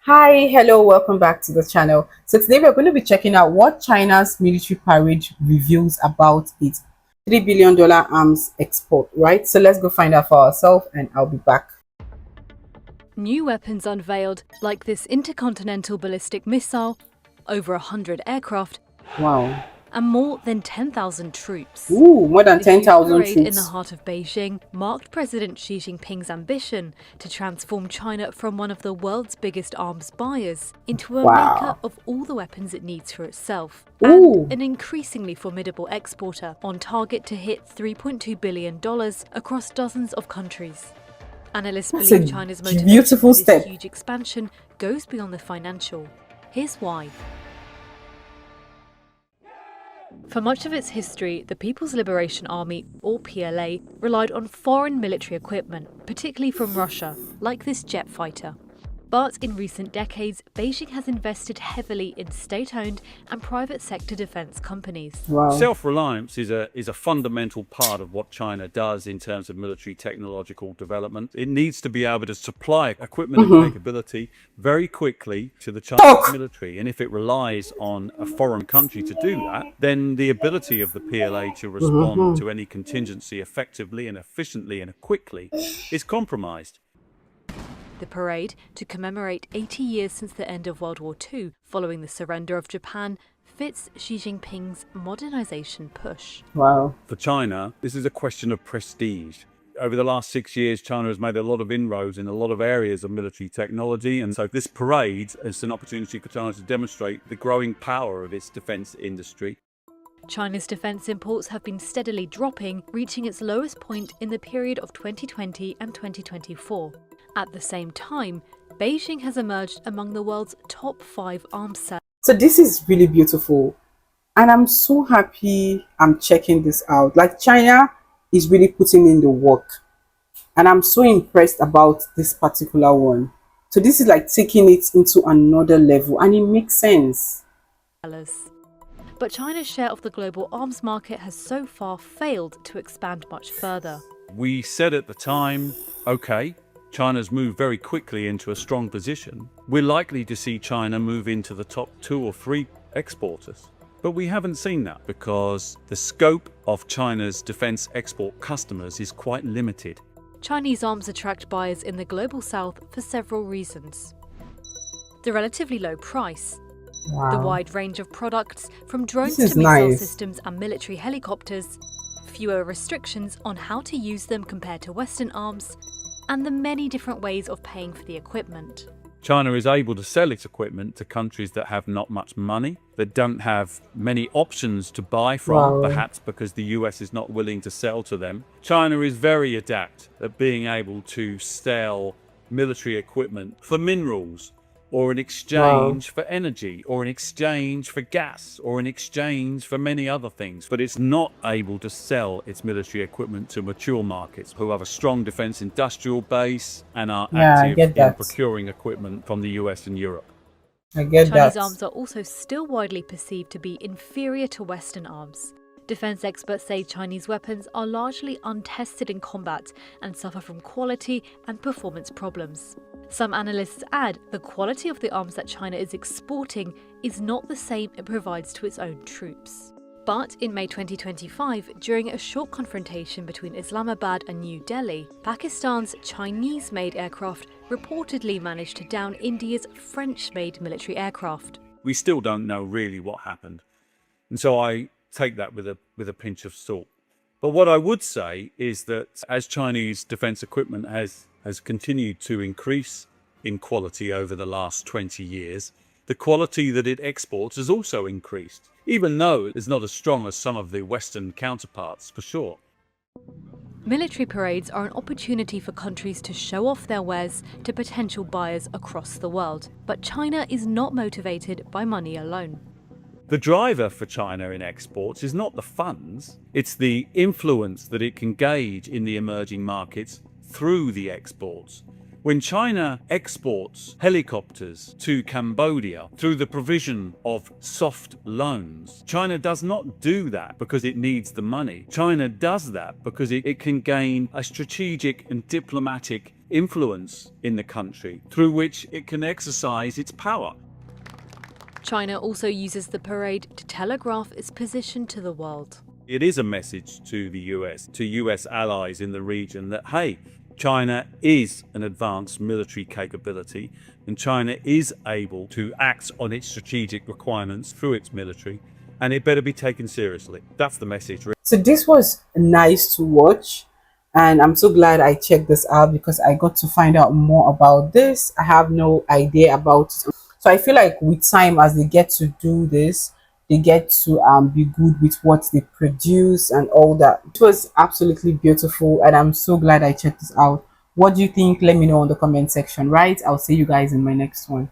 Hi, hello, welcome back to the channel. So today we're going to be checking out what China's military parade reveals about its $3 billion arms export, right? So let's go find out for ourselves and I'll be back. New weapons unveiled, like this intercontinental ballistic missile, over 100 aircraft, Wow. and more than 10,000 troops. Ooh, more than The huge 10,000 parade in the troops. heart of Beijing marked President Xi Jinping's ambition to transform China from one of the world's biggest arms buyers into a maker Wow. of all the weapons it needs for itself, Ooh. and an increasingly formidable exporter on target to hit $3.2 billion across dozens of countries. Analysts That's a believe China's motivation beautiful for this step. huge expansion goes beyond the financial. Here's why. For much of its history, the People's Liberation Army, or PLA, relied on foreign military equipment, particularly from Russia, like this jet fighter. But in recent decades, Beijing has invested heavily in state-owned and private sector defense companies. Wow. Self-reliance is a fundamental part of what China does in terms of military technological development. It needs to be able to supply equipment and capability very quickly to the Chinese military. And if it relies on a foreign country to do that, then the ability of the PLA to respond to any contingency effectively and efficiently and quickly is compromised. The parade, to commemorate 80 years since the end of World War II, following the surrender of Japan, fits Xi Jinping's modernization push. Wow. For China, this is a question of prestige. Over the last 6 years, China has made a lot of inroads in a lot of areas of military technology. And so this parade is an opportunity for China to demonstrate the growing power of its defense industry. China's defense imports have been steadily dropping, reaching its lowest point in the period of 2020 and 2024. At the same time, Beijing has emerged among the world's top 5 arms sellers. So this is really beautiful. And I'm so happy I'm checking this out. Like China is really putting in the work. And I'm so impressed about this particular one. So this is like taking it into another level and it makes sense. But China's share of the global arms market has so far failed to expand much further. We said at the time, okay, China's moved very quickly into a strong position. We're likely to see China move into the top 2 or 3 exporters. But we haven't seen that because the scope of China's defense export customers is quite limited. Chinese arms attract buyers in the global south for several reasons. The relatively low price, Wow. the wide range of products from drones This is to missile nice. systems and military helicopters, fewer restrictions on how to use them compared to Western arms, and the many different ways of paying for the equipment. China is able to sell its equipment to countries that have not much money, that don't have many options to buy from, Wow. perhaps because the US is not willing to sell to them. China is very adept at being able to sell military equipment for minerals, or in exchange for energy, or in exchange for gas, or in exchange for many other things. But it's not able to sell its military equipment to mature markets who have a strong defense industrial base and are Yeah, I active get in that. procuring equipment from the US and Europe. I get Chinese that. arms are also still widely perceived to be inferior to Western arms. Defense experts say Chinese weapons are largely untested in combat and suffer from quality and performance problems. Some analysts add the quality of the arms that China is exporting is not the same it provides to its own troops. But in May 2025, during a short confrontation between Islamabad and New Delhi, Pakistan's Chinese-made aircraft reportedly managed to down India's French-made military aircraft. We still don't know really what happened. And so I take that with a pinch of salt. But what I would say is that as Chinese defense equipment has continued to increase in quality over the last 20 years, the quality that it exports has also increased, even though it's not as strong as some of the Western counterparts, for sure. Military parades are an opportunity for countries to show off their wares to potential buyers across the world. But China is not motivated by money alone. The driver for China in exports is not the funds, it's the influence that it can gauge in the emerging markets through the exports. When China exports helicopters to Cambodia through the provision of soft loans, China does not do that because it needs the money. China does that because it can gain a strategic and diplomatic influence in the country through which it can exercise its power. China also uses the parade to telegraph its position to the world. It is a message to the US, to US allies in the region that, hey, China is an advanced military capability and China is able to act on its strategic requirements through its military, and it better be taken seriously. That's the message. So this was nice to watch, and I'm so glad I checked this out because I got to find out more about this. I have no idea about it. So I feel like with time, as they get to do this, they get to be good with what they produce and all that. It was absolutely beautiful, and I'm so glad I checked this out. What do you think? Let me know in the comment section, right? I'll see you guys in my next one.